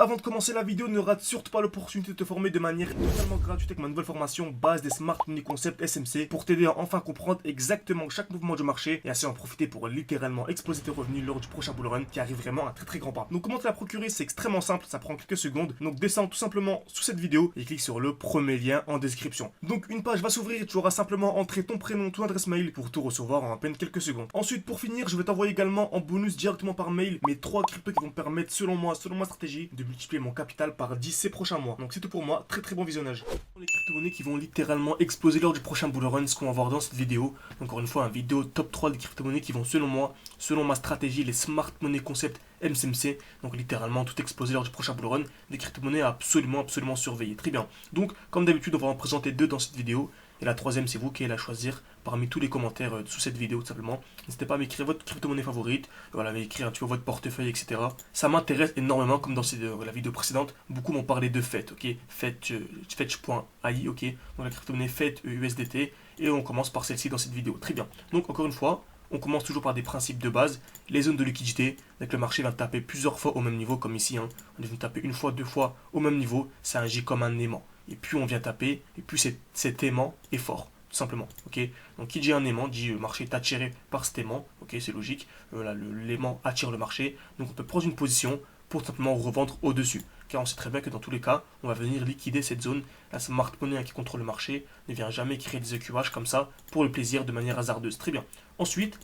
avant de commencer la vidéo, ne rate surtout pas l'opportunité de te former de manière totalement gratuite avec ma nouvelle formation base des Smart Money Concept SMC pour t'aider à enfin comprendre exactement chaque mouvement du marché et ainsi en profiter pour littéralement exploser tes revenus lors du prochain bull run qui arrive vraiment à très grand pas. Donc comment te la procurer, c'est extrêmement simple, ça prend quelques secondes. Donc descends tout simplement sous cette vidéo et clique sur le premier lien en description. Donc une page va s'ouvrir et tu auras simplement entré ton prénom, ton adresse mail pour tout recevoir en à peine quelques secondes. Ensuite pour finir, je vais t'envoyer également en bonus directement par mail mes 3 cryptos qui vont me permettre selon moi, selon ma stratégie, de multiplier mon capital par 10 ces prochains mois. Donc c'est tout pour moi, très bon visionnage. Les crypto-monnaies qui vont littéralement exploser lors du prochain bull run, ce qu'on va voir dans cette vidéo. Encore une fois, une vidéo top 3 des crypto-monnaies qui vont selon moi, selon ma stratégie, les Smart Money Concept MCMC. Donc littéralement tout exploser lors du prochain bull run. Des crypto-monnaies à absolument surveiller. Très bien. Donc comme d'habitude, on va en présenter 2 dans cette vidéo. Et la troisième, c'est vous qui allez la choisir parmi tous les commentaires sous cette vidéo, tout simplement. N'hésitez pas à m'écrire votre crypto-monnaie favorite, voilà, à m'écrire un petit peu votre portefeuille, etc. Ça m'intéresse énormément, comme dans la vidéo précédente. Beaucoup m'ont parlé de FET, ok, Fetch.ai, ok, donc la crypto-monnaie FET USDT. Et on commence par celle-ci dans cette vidéo. Très bien. Donc, encore une fois, on commence toujours par des principes de base. Les zones de liquidité, dès que le marché va taper plusieurs fois au même niveau, comme ici, hein, on vient taper une fois, 2 fois au même niveau, ça agit comme un aimant. Et plus on vient taper, et plus cet aimant est fort, tout simplement. Ok. Donc qui dit un aimant, dit le marché est attiré par cet aimant. Ok, c'est logique. L'aimant attire le marché. Donc on peut prendre une position pour tout simplement revendre au-dessus. Car on sait très bien que dans tous les cas, on va venir liquider cette zone. La smart money qui contrôle le marché ne vient jamais créer des EQH comme ça pour le plaisir de manière hasardeuse. Très bien. Ensuite,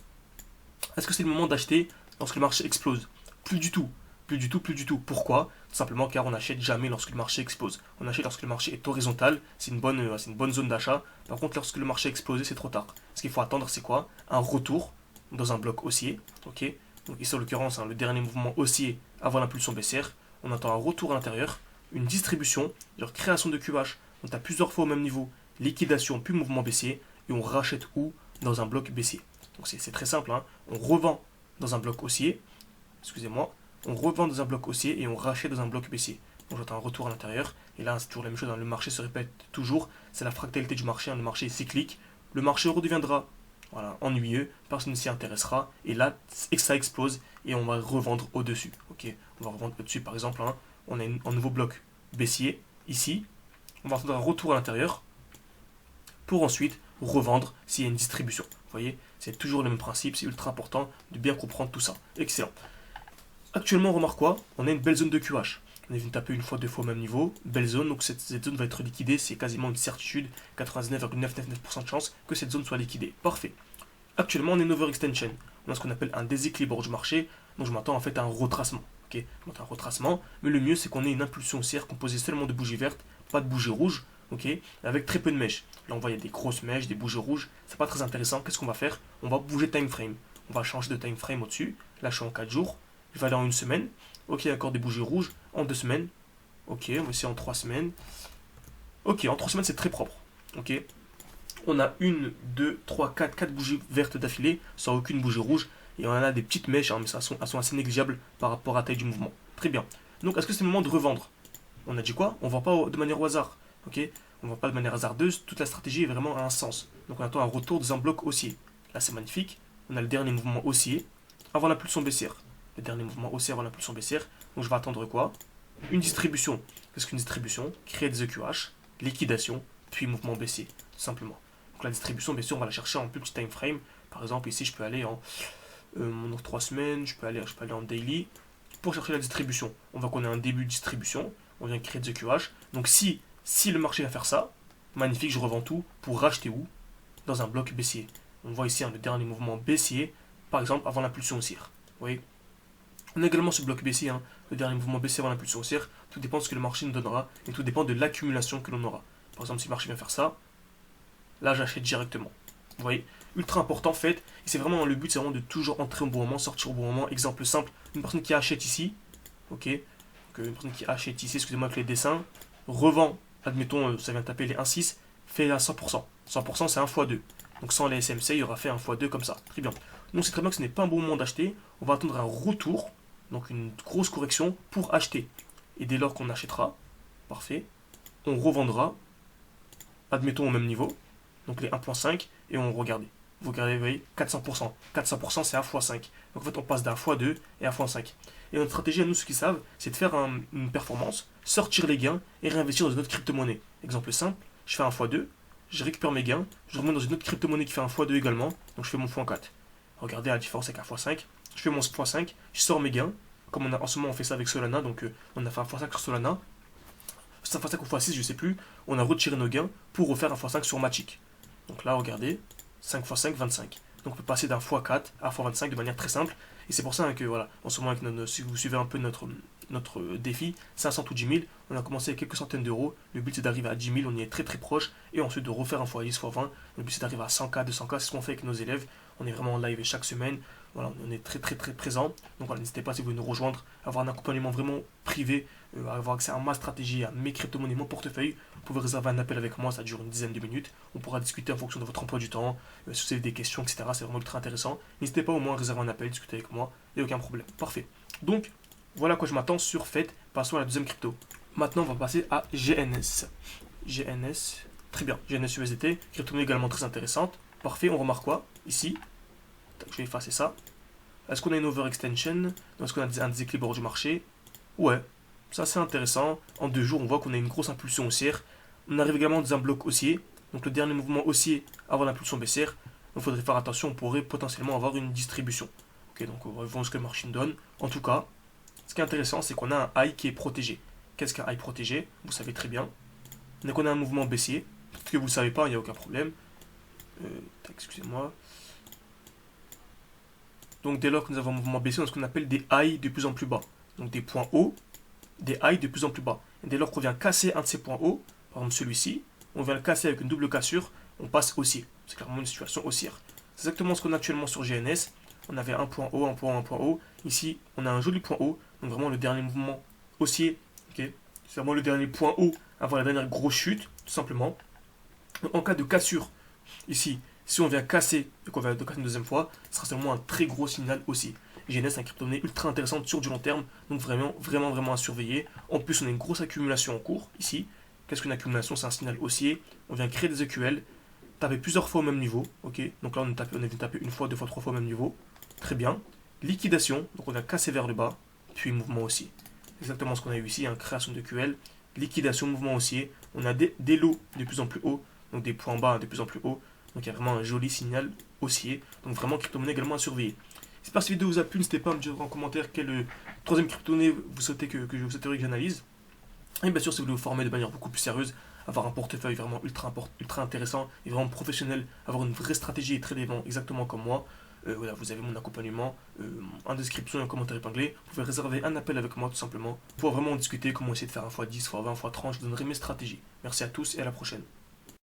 est-ce que c'est le moment d'acheter lorsque le marché explose? Plus du tout. Pourquoi? Tout simplement car on n'achète jamais lorsque le marché explose. On achète lorsque le marché est horizontal, c'est une bonne zone d'achat. Par contre, lorsque le marché explose, c'est trop tard. Ce qu'il faut attendre, c'est quoi? Un retour dans un bloc haussier. Ok. Donc ici, en l'occurrence, le dernier mouvement haussier avant l'impulsion baissière. On attend un retour à l'intérieur, une distribution, création de QH. On tape plusieurs fois au même niveau, liquidation puis mouvement baissier, et on rachète où? Dans un bloc baissier. Donc c'est très simple, hein. On revend dans un bloc haussier, excusez-moi, on revend dans un bloc haussier et on rachète dans un bloc baissier. Donc j'attends un retour à l'intérieur, et là c'est toujours la même chose, hein. Le marché se répète toujours, c'est la fractalité du marché, hein. Le marché est cyclique, le marché redeviendra ennuyeux, personne ne s'y intéressera, et là ça explose, et on va revendre au-dessus. Ok, on va revendre au-dessus par exemple, hein. On a un nouveau bloc baissier, ici, on va attendre un retour à l'intérieur, pour ensuite revendre s'il y a une distribution. Vous voyez, c'est toujours le même principe, c'est ultra important de bien comprendre tout ça. Excellent. Actuellement, on remarque quoi? On a une belle zone de QH. On est venu taper une fois, 2 fois au même niveau. Belle zone, donc cette zone va être liquidée, c'est quasiment une certitude, 99,999% de chance que cette zone soit liquidée. Parfait. Actuellement, on est une overextension. On a ce qu'on appelle un déséquilibre du marché, donc je m'attends en fait à un retracement. Ok, je m'attends à un retracement, mais le mieux c'est qu'on ait une impulsion haussière composée seulement de bougies vertes, pas de bougies rouges, ok, avec très peu de mèches. Là on voit il y a des grosses mèches, des bougies rouges, c'est pas très intéressant. Qu'est-ce qu'on va faire? On va bouger time frame. On va changer de time frame au-dessus. Là je suis en 4 jours, je vais aller en 1 semaine. Ok, encore des bougies rouges en 2 semaines. Ok, on va essayer en 3 semaines. Ok, en 3 semaines c'est très propre. Ok, on a 1, 2, 3, 4 bougies vertes d'affilée, sans aucune bougie rouge. Et on en a des petites mèches, hein, mais elles sont assez négligeables par rapport à la taille du mouvement. Très bien. Donc, est-ce que c'est le moment de revendre? On a dit quoi? On ne vend pas de manière au hasard. Ok, on ne vend pas de manière hasardeuse. Toute la stratégie est vraiment à un sens. Donc, on attend un retour dans un bloc haussier. Là, c'est magnifique. On a le dernier mouvement haussier avant l'impulsion baissière. Le dernier mouvement haussier avant l'impulsion baissière. Donc, je vais attendre quoi? Une distribution. Qu'est-ce qu'une distribution? Créer des EQH, liquidation, puis mouvement baissier, tout simplement. Donc, la distribution, bien sûr, on va la chercher en plus petit time frame. Par exemple, ici, je peux aller en 3 semaines, je peux aller en daily pour chercher la distribution. On voit qu'on a un début de distribution, on vient créer des EQH. Donc si le marché va faire ça, magnifique, je revends tout pour racheter où? Dans un bloc baissier. On voit ici le dernier mouvement baissier, par exemple avant l'impulsion haussière. Vous voyez, on a également ce bloc baissier, hein, le dernier mouvement baissier avant l'impulsion haussière. Tout dépend de ce que le marché nous donnera et tout dépend de l'accumulation que l'on aura. Par exemple, si le marché vient faire ça, là j'achète directement. Vous voyez, ultra important, fait. Et c'est vraiment le but, c'est vraiment de toujours entrer au bon moment, sortir au bon moment. Exemple simple, une personne qui achète ici, ok, une personne qui achète ici, excusez-moi avec les dessins, revend, admettons, ça vient de taper les 1,6, fait à 100%. 100% c'est 1 x 2. Donc sans les SMC, il y aura fait 1 x 2 comme ça. Très bien. Donc c'est très bien que ce n'est pas un bon moment d'acheter. On va attendre un retour, donc une grosse correction pour acheter. Et dès lors qu'on achètera, parfait, on revendra, admettons au même niveau, donc les 1,5, et on regardait. Vous regardez, vous voyez, 400%. 400% c'est 1 x 5. Donc en fait, on passe d'un x2 et à x5. Et notre stratégie à nous, ceux qui savent, c'est de faire une performance, sortir les gains et réinvestir dans une autre crypto-monnaie. Exemple simple, je fais un x2, je récupère mes gains, je remonte dans une autre crypto-monnaie qui fait un x2 également, donc je fais mon x4. Regardez la différence avec un x5. Je fais mon x5, je sors mes gains. Comme en ce moment on fait ça avec Solana, donc on a fait un x5 sur Solana. C'est un x5 ou x6, je sais plus. On a retiré nos gains pour refaire un x5 sur Matic. Donc là, regardez, 5 x 5, 25. Donc on peut passer d'un x4 à x25 de manière très simple. Et c'est pour ça que voilà, en ce moment, si vous suivez un peu notre défi, 500 ou 10 000, on a commencé avec quelques centaines d'euros. Le but c'est d'arriver à 10 000, on y est très très proche. Et ensuite de refaire un x10, x20. Le but c'est d'arriver à 100K, 200K, c'est ce qu'on fait avec nos élèves. On est vraiment en live chaque semaine. Voilà, on est très très très présent. Donc voilà, n'hésitez pas si vous voulez nous rejoindre, avoir un accompagnement vraiment privé, avoir accès à ma stratégie, à mes crypto-monnaies, mon portefeuille. Vous pouvez réserver un appel avec moi, ça dure une dizaine de minutes. On pourra discuter en fonction de votre emploi du temps, si vous avez des questions, etc. C'est vraiment ultra intéressant. N'hésitez pas au moins à réserver un appel, discuter avec moi, il n'y a aucun problème. Parfait. Donc, voilà à quoi je m'attends sur Fed. Passons à la deuxième crypto. Maintenant, on va passer à GNS. GNS, très bien. GNS USDT, crypto-monnaie également très intéressante. Parfait, on remarque quoi ici? Je vais effacer ça. Est-ce qu'on a une overextension? Est-ce qu'on a un déséquilibre du marché? Ouais, ça c'est intéressant. En 2 jours, on voit qu'on a une grosse impulsion haussière. On arrive également dans un bloc haussier. Donc le dernier mouvement haussier avant l'impulsion baissière. Donc il faudrait faire attention, on pourrait potentiellement avoir une distribution. Ok, donc on va voir ce que le marché nous donne. En tout cas, ce qui est intéressant, c'est qu'on a un high qui est protégé. Qu'est-ce qu'un high protégé? Vous savez très bien. Donc on a un mouvement baissier. Peut-être que vous ne le savez pas, il n'y a aucun problème. Excusez-moi. Donc dès lors que nous avons un mouvement baissier, on a ce qu'on appelle des highs de plus en plus bas. Donc des points hauts, des highs de plus en plus bas. Et dès lors qu'on vient casser un de ces points hauts, par exemple celui-ci, on vient le casser avec une double cassure, on passe haussier. C'est clairement une situation haussière. C'est exactement ce qu'on a actuellement sur GNS. On avait un point haut, un point haut, un point haut. Ici, on a un joli point haut. Donc vraiment le dernier mouvement haussier. Okay, c'est vraiment le dernier point haut avant la dernière grosse chute, tout simplement. Donc, en cas de cassure, ici, si on vient casser et qu'on vient de casser une deuxième fois, ce sera seulement un très gros signal aussi. GNS, c'est un crypto-monnaie ultra intéressante sur du long terme, donc vraiment à surveiller. En plus, on a une grosse accumulation en cours ici. Qu'est-ce qu'une accumulation? C'est un signal haussier. On vient créer des EQL, taper plusieurs fois au même niveau. Ok, donc là, on a vient taper une fois, deux fois, trois fois au même niveau. Très bien. Liquidation, donc on vient casser vers le bas, puis mouvement haussier. Exactement ce qu'on a eu ici, création de QL, liquidation, mouvement haussier. On a des lots de plus en plus hauts, donc des points bas de plus en plus hauts. Donc il y a vraiment un joli signal haussier. Donc vraiment crypto-monnaie également à surveiller. J'espère que cette vidéo vous a plu. N'hésitez pas à me dire en commentaire quelle troisième crypto-monnaie vous souhaitez que je souhaiterais que j'analyse. Et bien sûr, si vous voulez vous former de manière beaucoup plus sérieuse, avoir un portefeuille vraiment ultra intéressant et vraiment professionnel, avoir une vraie stratégie et trader exactement comme moi, voilà, vous avez mon accompagnement en description et en commentaire épinglé. Vous pouvez réserver un appel avec moi tout simplement pour vraiment discuter comment essayer de faire un x10, x20, x30. Je vous donnerai mes stratégies. Merci à tous et à la prochaine.